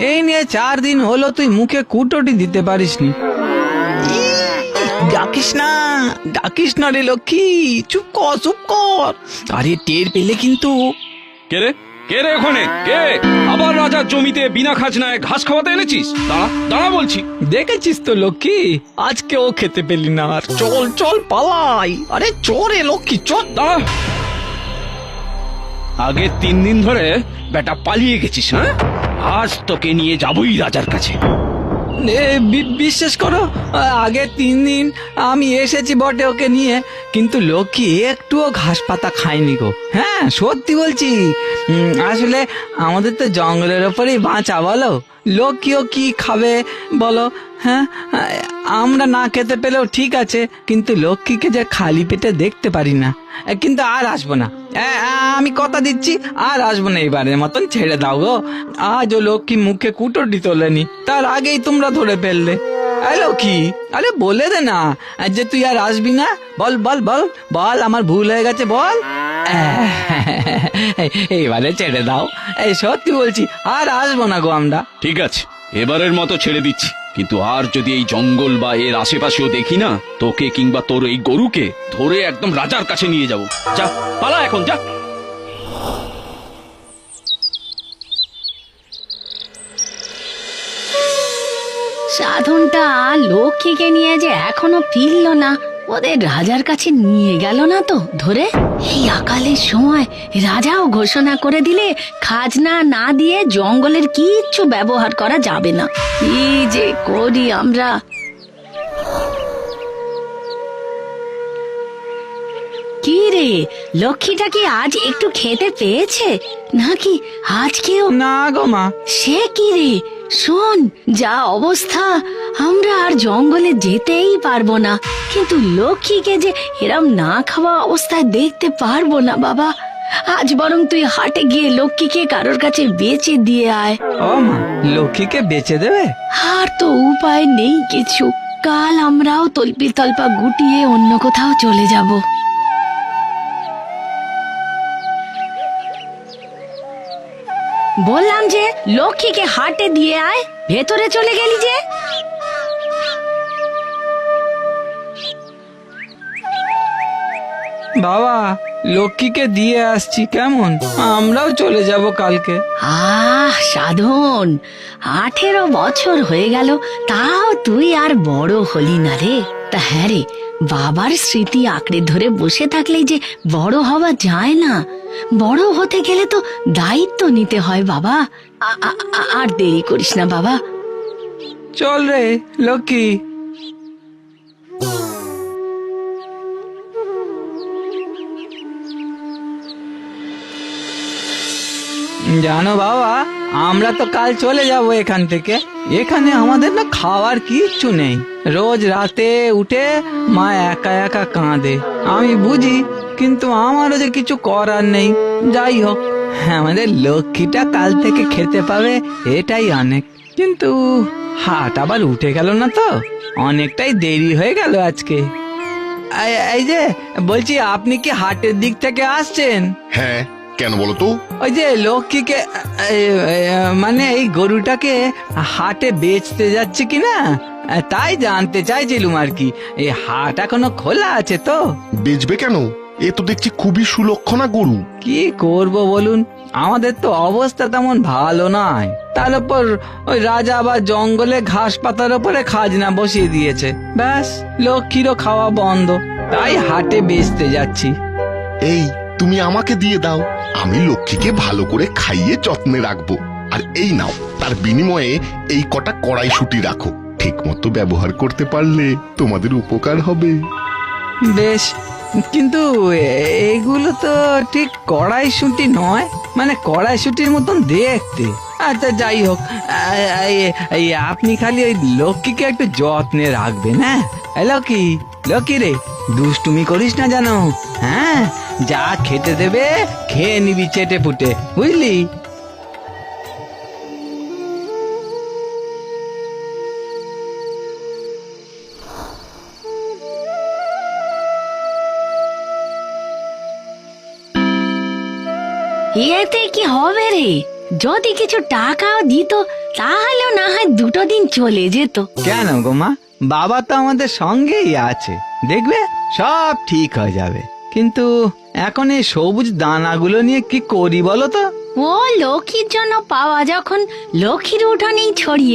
এই নিয়ে 4 দিন হলো তুই মুখে কুটোটি দিতে পারিসনি। ডাকিস না রে লক্ষ্মী, চুপ কর। আরে টের পেলে কিন্তু। কে রে ওখানে? কে আবার রাজার জমিতে বিনা খাজনায় ঘাস খাওয়াতে এনেছিস? দাঁড়া বলছি। দেখেছিস তো লক্ষ্মী, আজকেও খেতে পেলি না। আর চল পালাই। আরে চোরে লক্ষ্মী, চল। দাঁড়া, আগে 3 দিন ধরে বেটা পালিয়ে গেছিস। হ্যাঁ, আজ তোকে নিয়ে যাবই রাজার কাছে। বিশ্বাস করো, আগে 3 দিন আমি এসেছি বটে ওকে নিয়ে, কিন্তু লক্ষ্মী একটুও ঘাস পাতা খায়নি গো। হ্যাঁ সত্যি বলছি। আসলে আমাদের তো জঙ্গলের ওপরেই বাঁচা, বলো। লক্ষ্মীও কি খাবে বলো? হ্যাঁ, আমরা না খেতে পেলেও ঠিক আছে, কিন্তু লক্ষ্মীকে যে খালি পেটে দেখতে পারি না। কিন্তু আর আসবো না, আমি কথা দিচ্ছি, আর আসবো না। এবারের মতন ছেড়ে দাও গো। আজ ও লক্ষ্মী মুখে কুটোটি তোলেনি, তার আগেই তোমরা ধরে ফেললে। লক্ষ্মী, আরে বলে দে না যে তুই আর আসবি না। বল আমার ভুল হয়ে গেছে, বল। এইবারে ছেড়ে দাও, এই সত্যি বলছি, আর আসবো না গো আমরা। ঠিক আছে, এবারের মতো ছেড়ে দিচ্ছি, কিন্তু আর যদি এই জঙ্গল বা এর আশেপাশেও দেখি না, তোকে কিংবা তোর এই গরুকে ধরে একদম রাজার কাছে নিয়ে যাব। যা, পালা এখন, যা। সাধনটা লক্ষ্মীকে নিয়ে যে এখনো ফিরল না, ওদের রাজার কাছে নিয়ে গেল না তো ধরে। এই আকালের সময় রাজাও ঘোষণা করে দিলে খাজনা না দিয়ে জঙ্গলের কিচ্ছু ব্যবহার করা যাবে না। কি যে করি আমরা। কি রে, লক্ষ্মীটা কি আজ একটু খেতে পেয়েছে নাকি আজকেও? না গো মা। সে কি রে, শোন, যা অবস্থা, আমরা আর জঙ্গলে যেতেই পারবো না, কিন্তু লক্ষ্মীকে যে এরম না খাওয়া অবস্থায় দেখতে পারবো না বাবা। আজ বরং তুই হাটে গিয়ে লক্ষ্মীকে কারোর কাছে বেচে দিয়ে আয়। ও মা, লক্ষ্মীকে বেচে দেবে? আর তো উপায় নেই কিছু, কাল আমরাও তল্পি তল্পা গুটিয়ে অন্য কোথাও চলে যাব। বললাম যে লক্ষ্মীকে হাটে দিয়ে আয়, ভেতরে চলে গেলি যে। বাবা, লক্ষ্মীকে দিয়ে আসছি, কেমন? আমরাও চলে যাব কালকে। সাধন, 18 বছর হয়ে গেল, তাও তুই আর বড় হলি না রে। তা হ্যাঁ রে, বাবার স্মৃতি আঁকড়ে ধরে বসে থাকলেই যে বড় হওয়া যায় না। বড় হতে গেলে তো দায়িত্ব নিতে হয় বাবা। আর দেরি করিস না বাবা। চল রে লক্ষ্মী। জানো বাবা, আমরা তো কাল চলে যাব এখান থেকে। এখানে আমাদের না খাওয়ার কিচ্ছু নেই। রোজ রাতে উঠে মা একা একা কাঁদে, আমি বুঝি, কিন্তু আমারও যে কিছু করার নেই। যাই হোক, আমাদের লক্ষ্মীটা কাল থেকে খেতে পাবে, এটাই অনেক। কিন্তু হাট আবার উঠে গেল না তো, অনেকটাই দেরি হয়ে গেল আজকে। এই যে বলছি, আপনি কি হাটের দিক থেকে আসছেন? হ্যাঁ, কেন বলো তো? ওই যে লক্ষ্মীকে, মানে এই গরুটাকে হাটে বেচতে যাচ্ছে কিনা, তাই জানতে চাইছিলুম আর কি। এই হাট এখনো খোলা আছে তো? বেচবে কেন? এ তো দেখছি খুবই সুলক্ষণা গরু। কি করব বলুন, আমাদের তো অবস্থা তেমন ভালো নয়। তার উপর ওই রাজা আবার জঙ্গলে ঘাস পাতার উপরে খাজনা বসিয়ে দিয়েছে। ব্যাস, লক্ষ্মীরও খাওয়া বন্ধ, তাই হাটে বেচতে যাচ্ছি। এই, তুমি আমাকে দিয়ে দাও, আমি লক্ষ্মীকে ভালো করে খাইয়ে যত্নে রাখবো। আর এই নাও, তার বিনিময়ে এই কটা কড়াইশুঁটি রাখো। ঠিক মতো ব্যবহার করতে পারলে তোমাদের উপকার হবে। বেশ, কিন্তু এগুলো তো ঠিক কড়াইশুঁটি নয়, মানে কড়াইশুঁটির মতন দেখতে। আচ্ছা যাই হোক, আপনি খালি ওই লক্ষ্মীকে একটু যত্নে রাখবেন। হ্যাঁ লক্ষ্মী রে, দুষ্টুমি করিস না জানো। হ্যাঁ, যা খেতে দেবে খেয়ে নিবি চেটে পুটে, বুঝলি? এতে কি হবে রে, যদি কিছু টাকাও দিত তাহলেও না হয় 2 দিন চলে যেত। কেন গো মা, বাবা তো আমাদের সঙ্গেই আছে, দেখবে সব ঠিক হয়ে যাবে। কিন্তু এখন এই সবুজ দানাগুলো নিয়ে কি করি বলো তো? ও লক্ষ্মীর জন্য পাওয়া যখন লক্ষ্মীর উঠানেই ছড়িয়ে